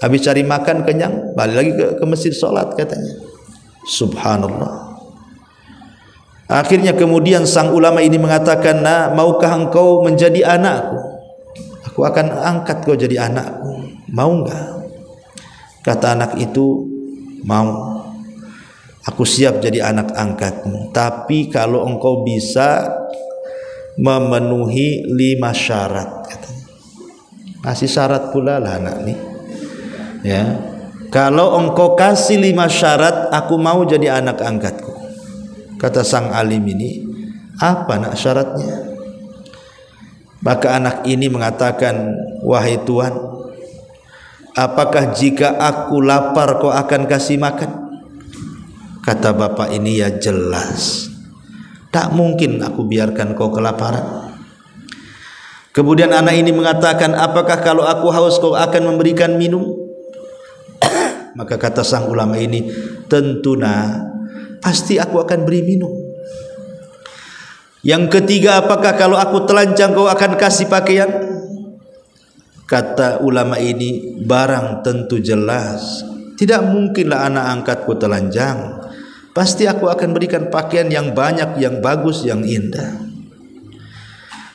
Habis cari makan kenyang, balik lagi ke masjid sholat, katanya. Subhanallah. Akhirnya kemudian sang ulama ini mengatakan, nah, maukah engkau menjadi anakku? Aku akan angkat kau jadi anakku. Mau enggak? Kata anak itu, mau. Aku siap jadi anak angkatmu, tapi kalau engkau bisa memenuhi 5 syarat, katanya. Kasih syarat pula lah anak nih, ya. Kalau engkau kasih 5 syarat, aku mau jadi anak angkatku. Kata sang alim ini, apa nak syaratnya? Maka anak ini mengatakan, wahai Tuhan, apakah jika aku lapar kau akan kasih makan? Kata bapak ini, ya jelas, tak mungkin aku biarkan kau kelaparan. Kemudian anak ini mengatakan, apakah kalau aku haus kau akan memberikan minum? Maka kata sang ulama ini, tentu nah, pasti aku akan beri minum. Yang ketiga, apakah kalau aku telanjang kau akan kasih pakaian? Kata ulama ini, barang tentu jelas, tidak mungkinlah anak angkatku telanjang. Pasti aku akan berikan pakaian yang banyak, yang bagus, yang indah.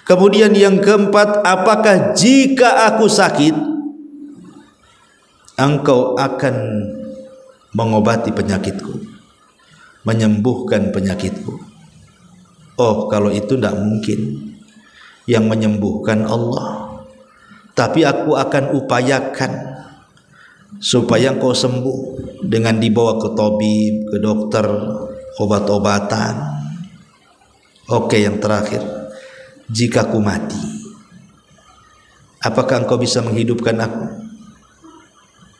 Kemudian yang keempat, apakah jika aku sakit, engkau akan mengobati penyakitku, menyembuhkan penyakitku? Oh, kalau itu tidak mungkin. Yang menyembuhkan Allah. Tapi aku akan upayakan supaya engkau sembuh dengan dibawa ke tabib, ke dokter, obat-obatan. Oke, yang terakhir, jika aku mati, apakah engkau bisa menghidupkan aku?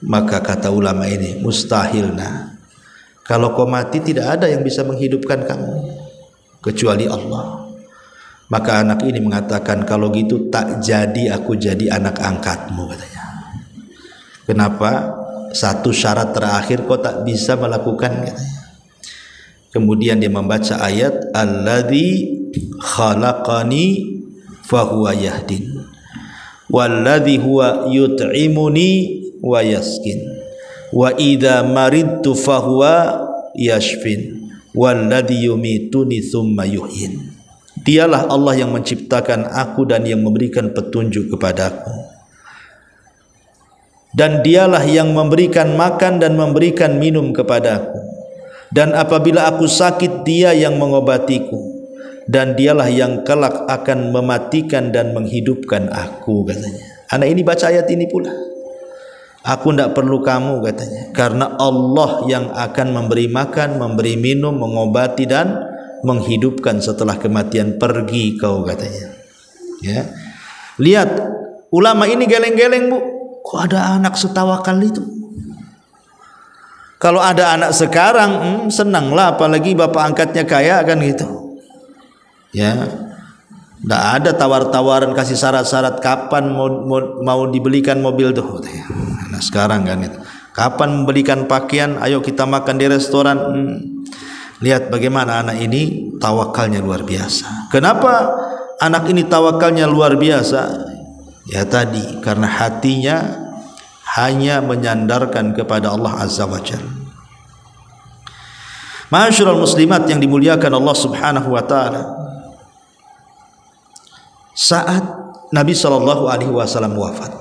Maka kata ulama ini, mustahil. Nah, kalau kau mati tidak ada yang bisa menghidupkan kamu kecuali Allah. Maka anak ini mengatakan, kalau gitu tak jadi aku jadi anak angkatmu, katanya. Kenapa? Satu syarat terakhir kau tak bisa melakukan, katanya. Kemudian dia membaca ayat, alladzi khalaqani fahuwa yahdin walladzi huwa yut'imuni wa yaskin wa idza maridtu fahuwa yashfin walladzi yumituni thumma yuhyin. Dialah Allah yang menciptakan aku dan yang memberikan petunjuk kepadaku, dan dialah yang memberikan makan dan memberikan minum kepadaku, dan apabila aku sakit dia yang mengobatiku, dan dialah yang kelak akan mematikan dan menghidupkan aku, katanya. Anak ini baca ayat ini pula, aku tidak perlu kamu, katanya, karena Allah yang akan memberi makan, memberi minum, mengobati dan menghidupkan setelah kematian. Pergi kau, katanya. Ya, lihat ulama ini geleng-geleng, Bu. Kok ada anak setawakal itu? Kalau ada anak sekarang, senanglah, apalagi bapak angkatnya kaya, kan gitu. Ya, tidak ada tawar-tawaran kasih syarat-syarat kapan mau dibelikan mobil tuh. Nah sekarang kan itu, kapan membelikan pakaian, ayo kita makan di restoran. Lihat bagaimana anak ini tawakalnya luar biasa. Kenapa anak ini tawakalnya luar biasa? Ya tadi, karena hatinya hanya menyandarkan kepada Allah Azza wa Jalla. Ma'asyiral muslimat yang dimuliakan Allah Subhanahu wa taala, saat Nabi sallallahu alaihi wasallam wafat,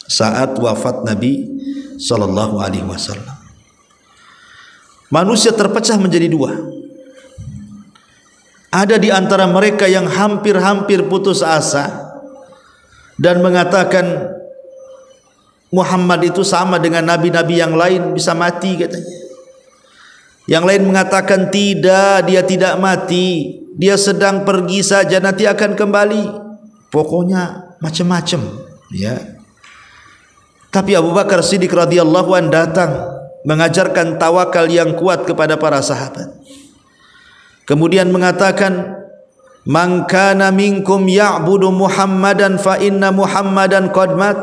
saat wafat Nabi sallallahu alaihi wasallam, manusia terpecah menjadi dua. Ada di antara mereka yang hampir-hampir putus asa dan mengatakan Muhammad itu sama dengan nabi-nabi yang lain, bisa mati, katanya. Yang lain mengatakan tidak, dia tidak mati, dia sedang pergi saja, nanti akan kembali. Pokoknya macam-macam, ya. Tapi Abu Bakar Siddiq radhiyallahu anhu datang mengajarkan tawakal yang kuat kepada para sahabat. Kemudian mengatakan, man kana minkum ya'budu Muhammadan fa inna Muhammadan qad mat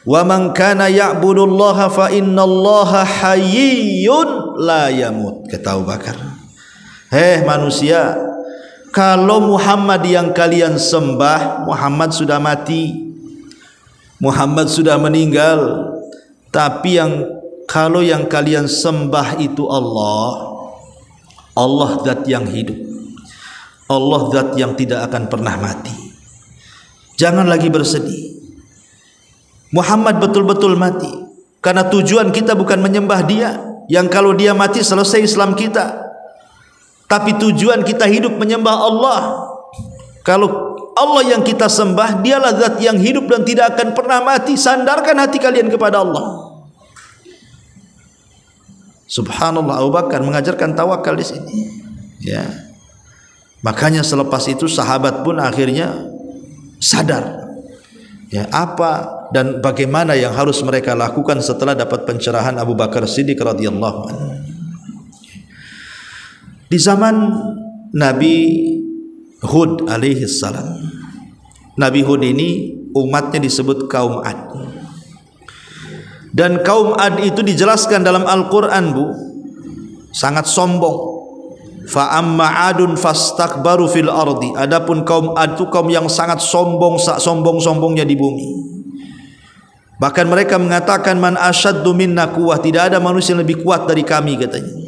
wa man kana ya'budullaha fa innallaha hayyun la yamut. Kata Abu Bakar, hei manusia, kalau Muhammad yang kalian sembah, Muhammad sudah mati, Muhammad sudah meninggal. Tapi kalau yang kalian sembah itu Allah, Allah zat yang hidup, Allah zat yang tidak akan pernah mati. Jangan lagi bersedih, Muhammad betul-betul mati, karena tujuan kita bukan menyembah dia, yang kalau dia mati selesai Islam kita. Tapi tujuan kita hidup menyembah Allah. Kalau Allah yang kita sembah, dialah zat yang hidup dan tidak akan pernah mati. Sandarkan hati kalian kepada Allah. Subhanallah, Abu Bakar mengajarkan tawakal di sini. Ya. Makanya selepas itu sahabat pun akhirnya sadar, ya, apa dan bagaimana yang harus mereka lakukan setelah dapat pencerahan Abu Bakar Siddiq radhiyallahu anhu. Di zaman Nabi Hud alaihi salam, Nabi Hud ini umatnya disebut kaum Ad. Dan kaum Ad itu dijelaskan dalam Al-Quran, Bu, sangat sombong. Fa amma adun fastakbaru fil ardi. Adapun kaum Ad itu kaum yang sangat sombong, sombong-sombongnya di bumi. Bahkan mereka mengatakan man asyaddu minna quwwah, tidak ada manusia yang lebih kuat dari kami, katanya.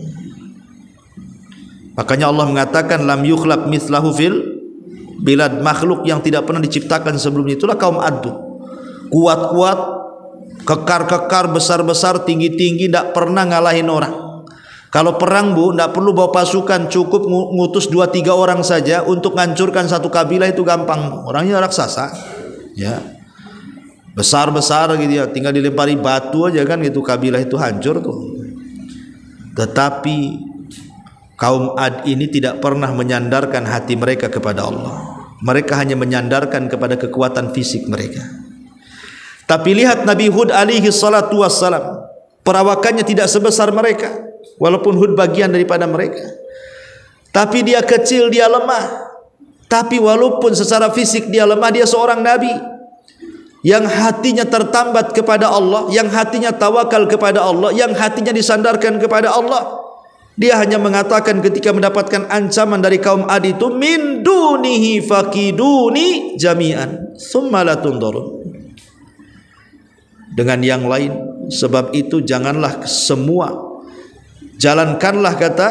Makanya Allah mengatakan lam yukhlaq mithlahu fil bilad, makhluk yang tidak pernah diciptakan sebelumnya itulah kaum Ad. Kuat-kuat, kekar-kekar, besar-besar, tinggi-tinggi, tidak pernah ngalahin orang. Kalau perang, Bu, tidak perlu bawa pasukan, cukup ngutus 2-3 orang saja untuk menghancurkan satu kabilah, itu gampang. Orangnya raksasa, ya. besar-besar gitu ya, tinggal dilempari batu aja kan gitu, kabilah itu hancur tuh. Tetapi kaum Ad ini tidak pernah menyandarkan hati mereka kepada Allah. Mereka hanya menyandarkan kepada kekuatan fisik mereka. Tapi lihat Nabi Hud alaihi salatu wassalam, perawakannya tidak sebesar mereka, walaupun Hud bagian daripada mereka. Tapi dia kecil, dia lemah. Tapi walaupun secara fisik dia lemah, dia seorang nabi yang hatinya tertambat kepada Allah, yang hatinya tawakal kepada Allah, yang hatinya disandarkan kepada Allah. Dia hanya mengatakan ketika mendapatkan ancaman dari kaum Ad itu, min dunihi fakiduni jami'an thumma la tunzarun. Dengan yang lain, sebab itu janganlah semua, jalankanlah, kata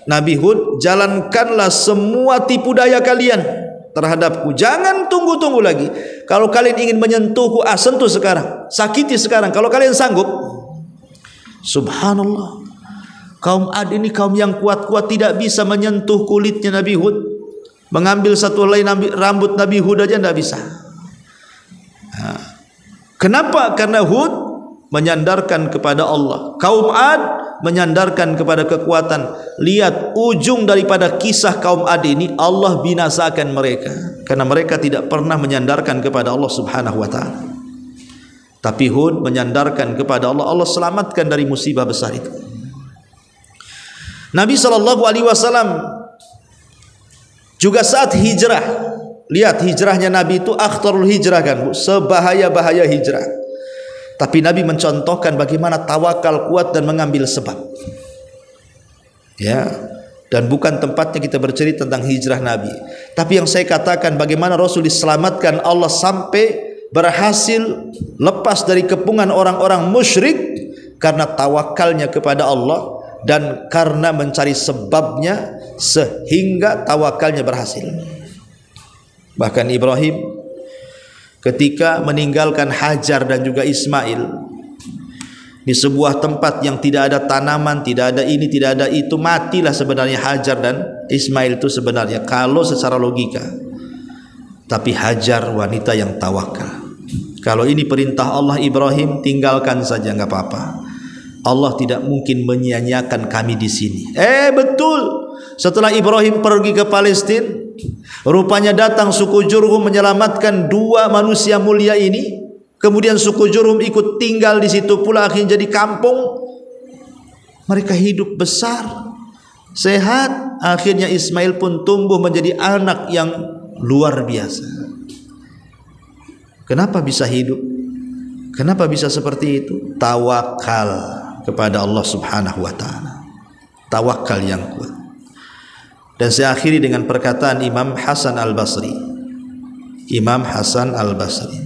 Nabi Hud, jalankanlah semua tipu daya kalian terhadapku. Jangan tunggu-tunggu lagi. Kalau kalian ingin menyentuhku, sentuh sekarang, sakiti sekarang kalau kalian sanggup. Subhanallah, kaum Ad ini kaum yang kuat-kuat, tidak bisa menyentuh kulitnya Nabi Hud. Mengambil satu helai rambut Nabi Hud aja tidak bisa. Kenapa? Karena Hud menyandarkan kepada Allah, kaum Ad menyandarkan kepada kekuatan. Lihat ujung daripada kisah kaum Ad ini, Allah binasakan mereka karena mereka tidak pernah menyandarkan kepada Allah Subhanahu wa taala. Tapi Hud menyandarkan kepada Allah, Allah selamatkan dari musibah besar itu. Nabi SAW juga saat hijrah, lihat hijrahnya Nabi itu akhtarul hijrah kan, sebahaya-bahaya hijrah. Tapi Nabi mencontohkan bagaimana tawakal kuat dan mengambil sebab. Ya, dan bukan tempatnya kita bercerita tentang hijrah Nabi. Tapi yang saya katakan bagaimana Rasul diselamatkan Allah sampai berhasil lepas dari kepungan orang-orang musyrik karena tawakalnya kepada Allah dan karena mencari sebabnya sehingga tawakalnya berhasil. Bahkan Ibrahim ketika meninggalkan Hajar dan juga Ismail di sebuah tempat yang tidak ada tanaman, tidak ada ini, tidak ada itu, matilah sebenarnya Hajar dan Ismail itu sebenarnya kalau secara logika. Tapi Hajar wanita yang tawakal. Kalau ini perintah Allah, Ibrahim tinggalkan saja, nggak apa-apa. Allah tidak mungkin menyia-nyiakan kami di sini. Betul. Setelah Ibrahim pergi ke Palestina, rupanya datang suku Jurhum menyelamatkan dua manusia mulia ini. Kemudian suku Jurhum ikut tinggal di situ pula, akhirnya jadi kampung. Mereka hidup besar, sehat. Akhirnya Ismail pun tumbuh menjadi anak yang luar biasa. Kenapa bisa hidup? Kenapa bisa seperti itu? Tawakal kepada Allah Subhanahu wa taala. Tawakal yang kuat. Dan saya akhiri dengan perkataan Imam Hasan Al-Basri. Imam Hasan Al-Basri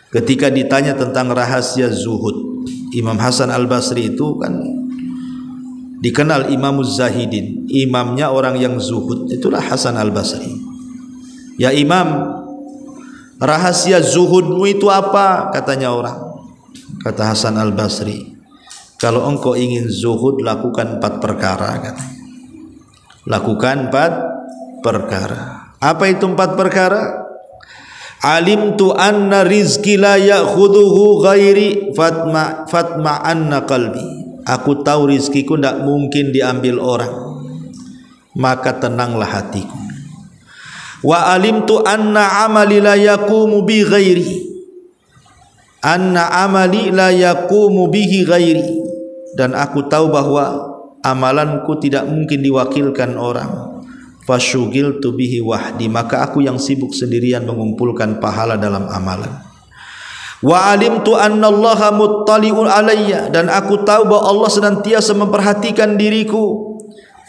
ketika ditanya tentang rahasia zuhud, Imam Hasan Al-Basri itu kan dikenal Imamuz Zahidin, imamnya orang yang zuhud, itulah Hasan Al-Basri. Ya Imam, rahasia zuhudmu itu apa? Katanya orang. Kata Hasan Al-Basri, kalau engkau ingin zuhud, lakukan 4 perkara, katanya. Lakukan 4 perkara. Apa itu 4 perkara? Alimtu anna rizki la ya'khuduhu ghairi fatma anna qalbi. Aku tahu rizkiku tidak mungkin diambil orang, maka tenanglah hatiku. Wa alimtu anna amali la yaqumu bi ghairi. Anna amali la yaqumu bihi ghairi. Dan aku tahu bahwa amalanku tidak mungkin diwakilkan orang. Fasyugiltu bihi wahdi, maka aku yang sibuk sendirian mengumpulkan pahala dalam amalan. Wa alimtu annallaha muttali'un alayya, dan aku tahu bahwa Allah senantiasa memperhatikan diriku.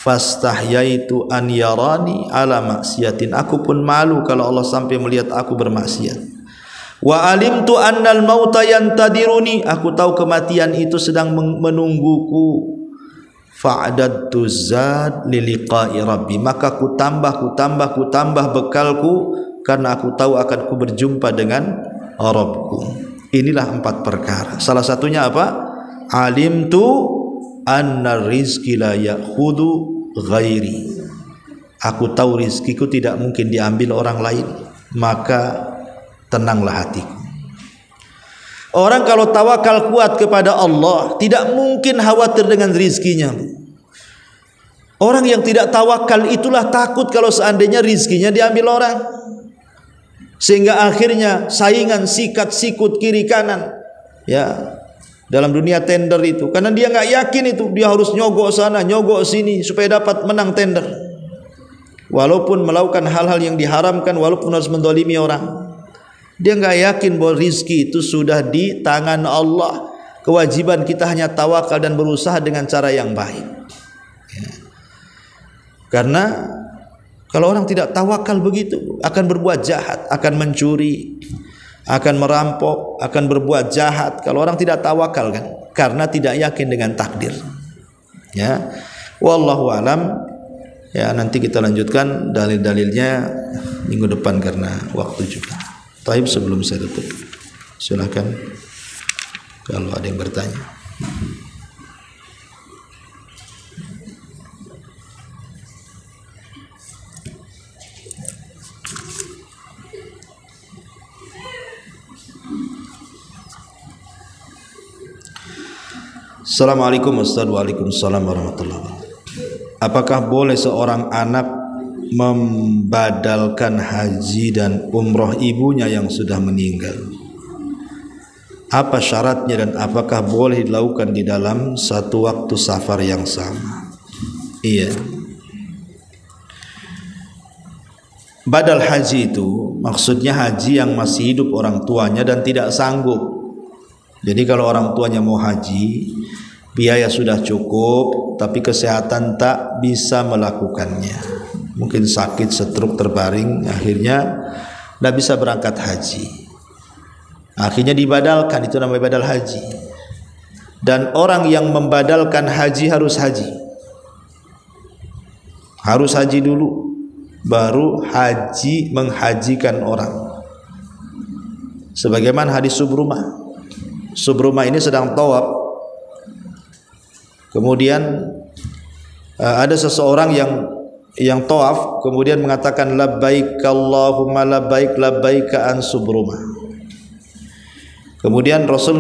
Fastahyaitu an yarani ala maksiatin, aku pun malu kalau Allah sampai melihat aku bermaksiat. Wa alimtu annal mauta yantadiruni, aku tahu kematian itu sedang menungguku. Fa'adadtu zad liliqa'i rabbi, maka ku tambah bekalku karena aku tahu akan ku berjumpa dengan Rabbku. Inilah 4 perkara. Salah satunya apa? Alimtu anna rizki la ya'khudu ghairi. Aku tahu rizkiku tidak mungkin diambil orang lain, maka tenanglah hatiku. Orang kalau tawakal kuat kepada Allah, tidak mungkin khawatir dengan rizkinya. Orang yang tidak tawakal itulah takut kalau seandainya rizkinya diambil orang, sehingga akhirnya saingan sikat sikut kiri kanan, ya, dalam dunia tender itu, karena dia nggak yakin itu, dia harus nyogok sana nyogok sini supaya dapat menang tender, walaupun melakukan hal-hal yang diharamkan, walaupun harus mendolimi orang. Dia nggak yakin bahwa rizki itu sudah di tangan Allah. Kewajiban kita hanya tawakal dan berusaha dengan cara yang baik, ya. Karena kalau orang tidak tawakal begitu, akan berbuat jahat, akan mencuri, akan merampok, akan berbuat jahat. Kalau orang tidak tawakal kan, karena tidak yakin dengan takdir. Ya, wallahu alam. Ya, nanti kita lanjutkan dalil-dalilnya minggu depan karena waktu juga. Taib, sebelum saya tutup, silakan kalau ada yang bertanya. Assalamualaikum Ustaz. Waalaikumsalam warahmatullahi wabarakatuh. Apakah boleh seorang anak membadalkan haji dan umroh ibunya yang sudah meninggal? Apa syaratnya dan apakah boleh dilakukan di dalam satu waktu safar yang sama? Iya. Badal haji itu maksudnya haji yang masih hidup orang tuanya dan tidak sanggup. Jadi kalau orang tuanya mau haji, biaya sudah cukup, tapi kesehatan tak bisa melakukannya. Mungkin sakit, stroke, terbaring, akhirnya tidak bisa berangkat haji. Akhirnya dibadalkan, itu namanya badal haji. Dan orang yang membadalkan haji harus haji. Harus haji dulu, baru haji menghajikan orang. Sebagaimana hadis Subrumah. Subrumah ini sedang tawaf. Kemudian ada seseorang yang tawaf kemudian mengatakan labbaik Allahumma labbaik labbaik an Subrumah. Kemudian Rasul,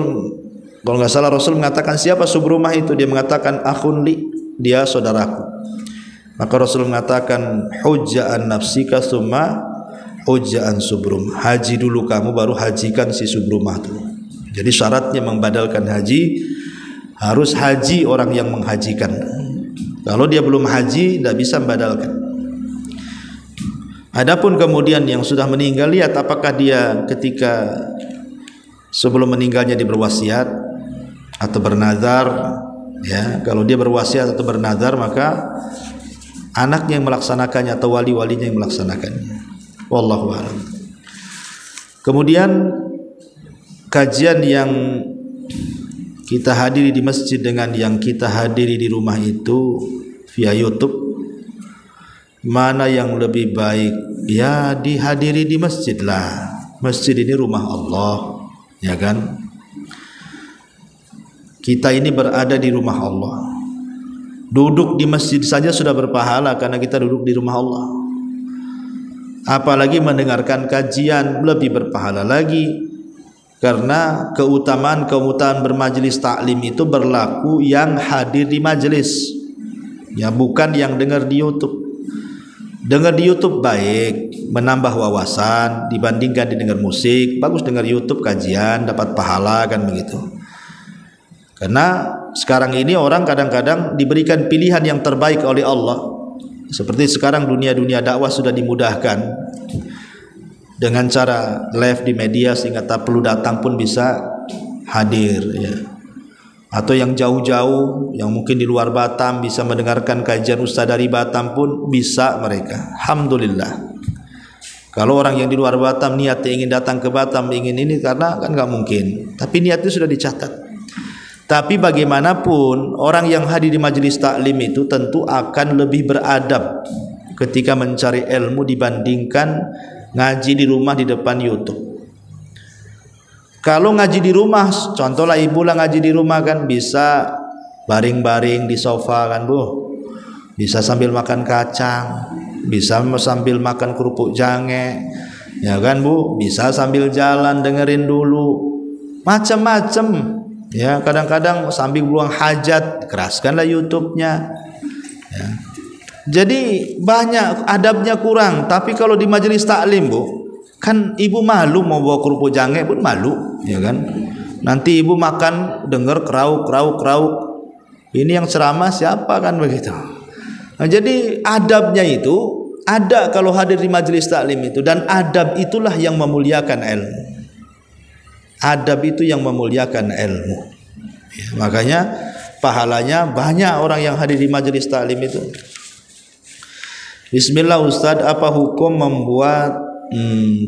kalau nggak salah Rasul mengatakan siapa Subrumah itu, dia mengatakan akhun li, dia saudaraku. Maka Rasul mengatakan hujja an nafsika summa hujja an Subrumah. Haji dulu kamu baru hajikan si Subrumah itu. Jadi syaratnya membadalkan haji harus haji orang yang menghajikan. Kalau dia belum haji tidak bisa membadalkan. Adapun kemudian yang sudah meninggal, lihat apakah dia ketika sebelum meninggalnya dia berwasiat atau bernazar. Ya, kalau dia berwasiat atau bernazar maka anaknya yang melaksanakannya atau wali-walinya yang melaksanakannya. Wallahu a'lam. Kemudian kajian yang kita hadiri di masjid dengan yang kita hadiri di rumah itu via YouTube, mana yang lebih baik? Ya dihadiri di masjid lah. Masjid ini rumah Allah, ya kan? Kita ini berada di rumah Allah. Duduk di masjid saja sudah berpahala karena kita duduk di rumah Allah. Apalagi mendengarkan kajian lebih berpahala lagi. Karena keutamaan bermajelis taklim itu berlaku yang hadir di majelis, ya, bukan yang dengar di YouTube. Dengar di YouTube baik, menambah wawasan dibandingkan didengar musik. Bagus dengar YouTube kajian, dapat pahala kan begitu. Karena sekarang ini orang kadang-kadang diberikan pilihan yang terbaik oleh Allah. Seperti sekarang dunia dakwah sudah dimudahkan dengan cara live di media sehingga tak perlu datang pun bisa hadir, ya. Atau yang jauh-jauh yang mungkin di luar Batam bisa mendengarkan kajian ustaz dari Batam pun bisa mereka. Alhamdulillah. Kalau orang yang di luar Batam niatnya ingin datang ke Batam, ingin ini, karena kan nggak mungkin. Tapi niatnya sudah dicatat. Tapi bagaimanapun orang yang hadir di majelis taklim itu tentu akan lebih beradab ketika mencari ilmu dibandingkan ngaji di rumah di depan YouTube. Kalau ngaji di rumah, contohlah ibu lah ngaji di rumah kan bisa baring-baring di sofa kan Bu, bisa sambil makan kacang, bisa sambil makan kerupuk jange, ya kan Bu, bisa sambil jalan dengerin dulu macam-macam. Ya, kadang-kadang sambil buang hajat keraskanlah YouTube-nya. Ya. Jadi banyak adabnya kurang. Tapi kalau di majelis taklim, Bu, kan ibu malu mau bawa kerupuk jange pun malu, ya kan? Nanti ibu makan dengar krauk. Ini yang ceramah siapa kan begitu. Nah, jadi adabnya itu ada kalau hadir di majelis taklim itu, dan adab itulah yang memuliakan ilmu. Adab itu yang memuliakan ilmu. Ya, makanya pahalanya banyak orang yang hadir di majelis taklim itu. Bismillah Ustadz, apa hukum membuat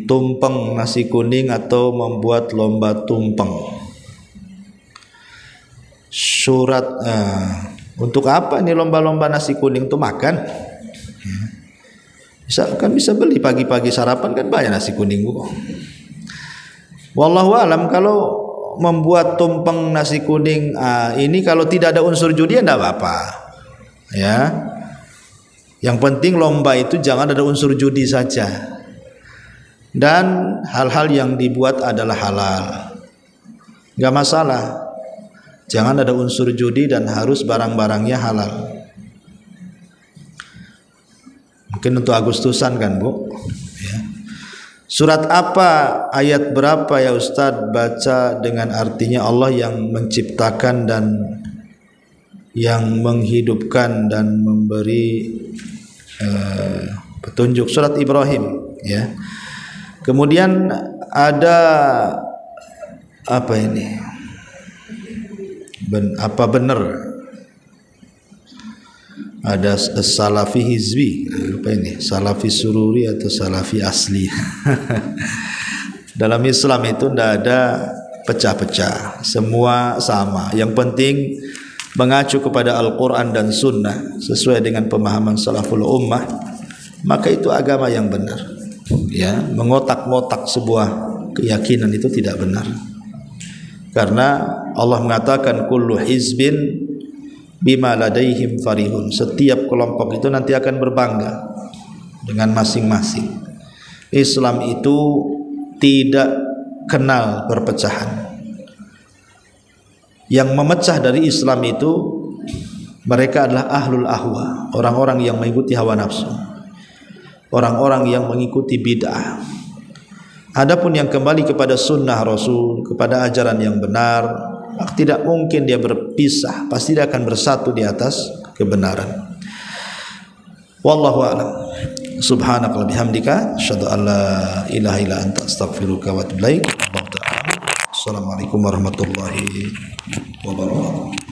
tumpeng nasi kuning atau membuat lomba tumpeng? Surat untuk apa ini lomba-lomba nasi kuning, itu makan? Bisa beli pagi-pagi sarapan kan banyak nasi kuning, Bu. Wallahu alam, kalau membuat tumpeng nasi kuning ini kalau tidak ada unsur judi ya tidak apa-apa. Ya. Yang penting lomba itu jangan ada unsur judi saja. Dan hal-hal yang dibuat adalah halal. Enggak masalah. Jangan ada unsur judi dan harus barang-barangnya halal. Mungkin untuk Agustusan kan, Bu? Ya. Surat apa, ayat berapa ya Ustadz baca dengan artinya Allah yang menciptakan dan yang menghidupkan dan memberi petunjuk? Surat Ibrahim, ya. Kemudian ada apa ini? Apa benar ada salafi hizbi, apa ini, salafi sururi atau salafi asli? Dalam Islam itu tidak ada pecah-pecah, semua sama. Yang penting mengacu kepada Al-Quran dan Sunnah sesuai dengan pemahaman salaful ummah, maka itu agama yang benar. Ya, mengotak-ngotak sebuah keyakinan itu tidak benar. Karena Allah mengatakan kullu hizbin bima ladaihim farihun. Setiap kelompok itu nanti akan berbangga dengan masing-masing. Islam itu tidak kenal perpecahan. Yang memecah dari Islam itu mereka adalah ahlul ahwa, orang-orang yang mengikuti hawa nafsu, orang-orang yang mengikuti bid'ah. Adapun yang kembali kepada sunnah Rasul, kepada ajaran yang benar, tidak mungkin dia berpisah, pasti dia akan bersatu di atas kebenaran. Wallahu a'lam. Subhanaka wa bihamdika asyhadu an la ilaha illa anta astaghfiruka wa atubu ilaik. Assalamualaikum warahmatullahi wabarakatuh.